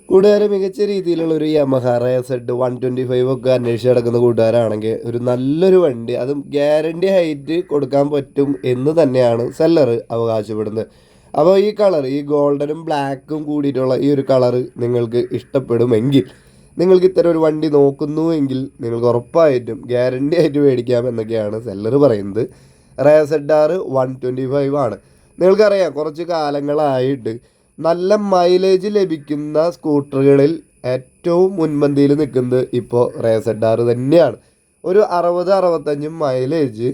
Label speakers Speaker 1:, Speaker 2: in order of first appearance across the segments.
Speaker 1: കൂട്ടുകാർ മികച്ച രീതിയിലുള്ള ഒരു യമഹ റേസഡ് 125 ഒക്കെ അന്വേഷിച്ച് നടക്കുന്ന കൂട്ടുകാരാണെങ്കിൽ ഒരു നല്ലൊരു വണ്ടി, അതും ഗ്യാരണ്ടി ഹൈറ്റ് കൊടുക്കാൻ പറ്റും എന്ന് തന്നെയാണ് സെല്ലർ അവകാശപ്പെടുന്നത്. അപ്പോൾ ഈ കളർ, ഈ ഗോൾഡനും ബ്ലാക്കും കൂടിയിട്ടുള്ള ഈ ഒരു കളറ് നിങ്ങൾക്ക് ഇഷ്ടപ്പെടുമെങ്കിൽ, നിങ്ങൾക്ക് ഇത്തരം ഒരു വണ്ടി നോക്കുന്നുവെങ്കിൽ നിങ്ങൾക്ക് ഉറപ്പായിട്ടും ഗ്യാരണ്ടി ആയിട്ട് മേടിക്കാം എന്നൊക്കെയാണ് സെല്ലർ പറയുന്നത്. റേസഡ് ആർ 125 ആണ്. നിങ്ങൾക്കറിയാം, കുറച്ച് കാലങ്ങളായിട്ട് നല്ല മൈലേജ് ലഭിക്കുന്ന സ്കൂട്ടറുകളിൽ ഏറ്റവും മുൻപന്തിയിൽ നിൽക്കുന്നത് ഇപ്പോൾ റേസഡ് ആർ തന്നെയാണ്. ഒരു 60-65 മൈലേജ്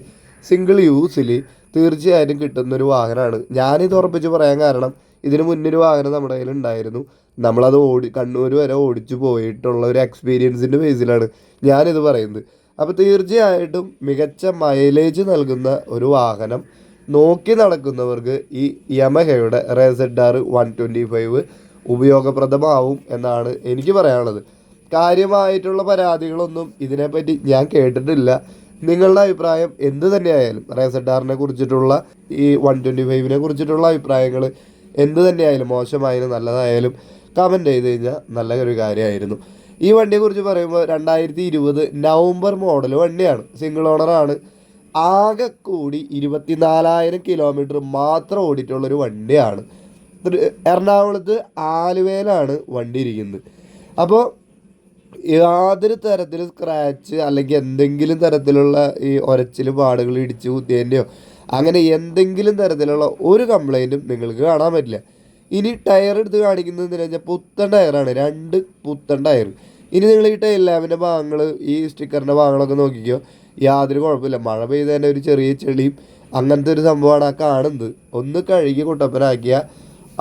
Speaker 1: സിംഗിൾ യൂസിൽ തീർച്ചയായിട്ടും കിട്ടുന്നൊരു വാഹനമാണ്. ഞാനിത് ഉറപ്പിച്ച് പറയാൻ കാരണം, ഇതിന് മുന്നൊരു വാഹനം നമ്മുടെ കയ്യിൽ ഉണ്ടായിരുന്നു. നമ്മളത് കണ്ണൂർ വരെ ഓടിച്ചു പോയിട്ടുള്ള ഒരു എക്സ്പീരിയൻസിൻ്റെ ബേസിലാണ് ഞാനിത് പറയുന്നത്. അപ്പോൾ തീർച്ചയായിട്ടും മികച്ച മൈലേജ് നൽകുന്ന ഒരു വാഹനം നോക്കി നടക്കുന്നവർക്ക് ഈ യമഹയുടെ റേസഡ് ആർ 125 ഉപയോഗപ്രദമാവും എന്നാണ് എനിക്ക് പറയാനുള്ളത്. കാര്യമായിട്ടുള്ള പരാതികളൊന്നും ഇതിനെപ്പറ്റി ഞാൻ കേട്ടിട്ടില്ല. നിങ്ങളുടെ അഭിപ്രായം എന്ത് തന്നെയായാലും, റേസഡ് ആറിനെ കുറിച്ചിട്ടുള്ള ഈ 125നെ കുറിച്ചിട്ടുള്ള അഭിപ്രായങ്ങൾ എന്ത് തന്നെയായാലും, മോശമായാലും നല്ലതായാലും കമൻറ്റ് ചെയ്ത് കഴിഞ്ഞാൽ നല്ല ഒരു കാര്യമായിരുന്നു. ഈ വണ്ടിയെക്കുറിച്ച് പറയുമ്പോൾ 2020 നവംബർ മോഡൽ വണ്ടിയാണ്. സിംഗിൾ ഓണറാണ്. ആകെ കൂടി 24,000 കിലോമീറ്റർ മാത്രം ഓടിയിട്ടുള്ളൊരു വണ്ടിയാണ്. എറണാകുളത്ത് ആലുവയിലാണ് വണ്ടി ഇരിക്കുന്നത്. അപ്പോൾ യാതൊരു തരത്തിൽ സ്ക്രാച്ച് അല്ലെങ്കിൽ എന്തെങ്കിലും തരത്തിലുള്ള ഈ ഒരച്ചിൽ പാടുകൾ, ഇടിച്ച് കുത്തിയതിൻ്റെയോ അങ്ങനെ എന്തെങ്കിലും തരത്തിലുള്ള ഒരു കംപ്ലൈൻറ്റും നിങ്ങൾക്ക് കാണാൻ പറ്റില്ല. ഇനി ടയർ എടുത്ത് കാണിക്കുന്നതെന്ന് വെച്ചാൽ പുത്തൻ ടയറാണ്, 2 പുത്തൻ ടയർ. ഇനി നിങ്ങൾ ഈ ടൈൽ ലാമ്പിൻ്റെ ഭാഗങ്ങൾ, ഈ സ്റ്റിക്കറിൻ്റെ ഭാഗങ്ങളൊക്കെ നോക്കിക്കോ, യാതൊരു കുഴപ്പമില്ല. മഴ പെയ്ത് തന്നെ ഒരു ചെറിയ ചെളിയും അങ്ങനത്തെ ഒരു സംഭവമാണ് ആ കാണുന്നത്. ഒന്ന് കഴുകി കുട്ടപ്പനാക്കിയ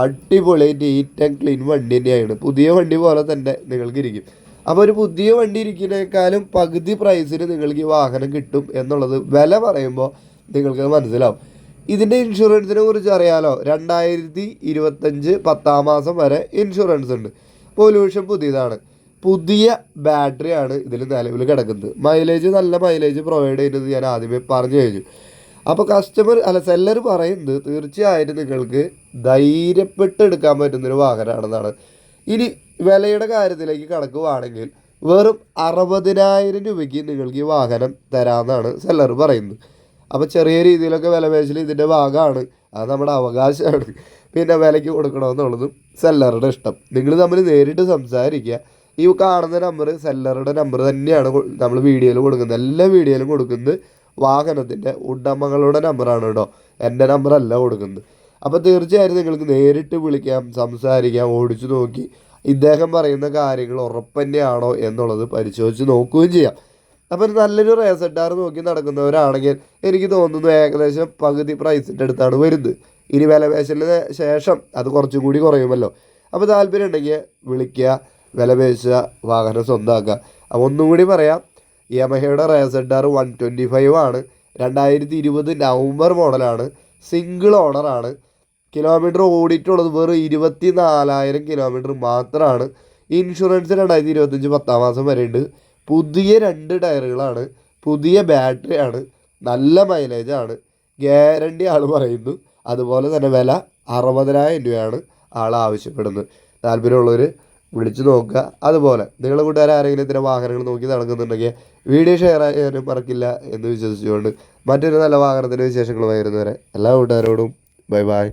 Speaker 1: അടിപൊളി നീറ്റ് ആൻഡ് ക്ലീൻ വണ്ടി തന്നെയാണ്. പുതിയ വണ്ടി പോലെ തന്നെ നിങ്ങൾക്ക് ഇരിക്കും. അപ്പോൾ ഒരു പുതിയ വണ്ടി ഇരിക്കുന്നതിനേക്കാളും പകുതി പ്രൈസിന് നിങ്ങൾക്ക് ഈ വാഹനം കിട്ടും എന്നുള്ളത് വില പറയുമ്പോൾ നിങ്ങൾക്ക് മനസ്സിലാവും. ഇതിൻ്റെ ഇൻഷുറൻസിനെ കുറിച്ച് അറിയാലോ. 2025 10-ാം മാസം വരെ ഇൻഷുറൻസ് ഉണ്ട്. പൊല്യൂഷൻ പുതിയതാണ്. പുതിയ ബാറ്ററിയാണ് ഇതിൽ നിലവിൽ കിടക്കുന്നത്. മൈലേജ്, നല്ല മൈലേജ് പ്രൊവൈഡ് ചെയ്യുന്നത് ഞാൻ ആദ്യമേ പറഞ്ഞു കഴിഞ്ഞു. അപ്പോൾ സെല്ലർ പറയുന്നത് തീർച്ചയായിട്ടും നിങ്ങൾക്ക് ധൈര്യപ്പെട്ട് എടുക്കാൻ പറ്റുന്നൊരു വാഹനമാണെന്നാണ്. ഇനി വിലയുടെ കാര്യത്തിലേക്ക് കടക്കുകയാണെങ്കിൽ വെറും 60,000 രൂപയ്ക്ക് നിങ്ങൾക്ക് ഈ വാഹനം തരാമെന്നാണ് സെല്ലർ പറയുന്നത്. അപ്പോൾ ചെറിയ രീതിയിലൊക്കെ വില പേശൽ ഇതിൻ്റെ ഭാഗമാണ്, അത് നമ്മുടെ അവകാശമാണ്. പിന്നെ വിലയ്ക്ക് കൊടുക്കണമെന്നുള്ളതും സെല്ലറുടെ ഇഷ്ടം. നിങ്ങൾ തമ്മിൽ നേരിട്ട് സംസാരിക്കുക. ഈ കാണുന്ന നമ്പർ സെല്ലറുടെ നമ്പർ തന്നെയാണ് നമ്മൾ വീഡിയോയിൽ കൊടുക്കുന്നത്. എല്ലാ വീഡിയോയിലും കൊടുക്കുന്നത് വാഹനത്തിൻ്റെ ഉടമകളുടെ നമ്പറാണ് കേട്ടോ, എൻ്റെ നമ്പറല്ല കൊടുക്കുന്നത്. അപ്പോൾ തീർച്ചയായും നിങ്ങൾക്ക് നേരിട്ട് വിളിക്കാം, സംസാരിക്കാം, ഓടിച്ചു നോക്കി ഇദ്ദേഹം പറയുന്ന കാര്യങ്ങൾ ഉറപ്പ് തന്നെയാണോ എന്നുള്ളത് പരിശോധിച്ച് നോക്കുകയും ചെയ്യാം. അപ്പോൾ നല്ലൊരു റേസഡ് ആർ നോക്കി നടക്കുന്നവരാണെങ്കിൽ എനിക്ക് തോന്നുന്നു ഏകദേശം പകുതി പ്രൈസിൻ്റെ അടുത്താണ് വരുന്നത്. ഇനി വില പേശലിന് ശേഷം അത് കുറച്ചും കൂടി കുറയുമല്ലോ. അപ്പോൾ താല്പര്യം ഉണ്ടെങ്കിൽ വിളിക്കുക, വില പേശുക, വാഹനം സ്വന്തമാക്കുക. അപ്പോൾ ഒന്നും കൂടി പറയാം, യമഹയുടെ റേസഡ് ആർ 125 ആണ്. 2020 നവംബർ മോഡലാണ്. സിംഗിൾ ഓണറാണ്. കിലോമീറ്റർ ഓടിയിട്ടുള്ളത് വെറും 24,000 കിലോമീറ്റർ മാത്രമാണ്. ഇൻഷുറൻസ് 2025 10-ാം മാസം വരെ ഉണ്ട്. പുതിയ 2 ടയറുകളാണ്. പുതിയ ബാറ്ററിയാണ്. നല്ല മൈലേജാണ്. ഗ്യാരണ്ടി ആൾ പറയുന്നു. അതുപോലെ തന്നെ വില 60,000 രൂപയാണ് ആൾ ആവശ്യപ്പെടുന്നത്. താല്പര്യമുള്ളവർ വിളിച്ച് നോക്കുക. അതുപോലെ നിങ്ങളുടെ കൂട്ടുകാർ ആരെങ്കിലും ഇത്തരം വാഹനങ്ങൾ നോക്കി നടക്കുന്നുണ്ടെങ്കിൽ വീഡിയോ ഷെയർ ചെയ്യാനും മറക്കില്ല എന്ന് വിശ്വസിച്ചുകൊണ്ട് മറ്റൊരു നല്ല വാഹനത്തിൻ്റെ വിശേഷങ്ങളുമായി വരുന്നവരെ എല്ലാ കൂട്ടുകാരോടും ബൈ ബൈ.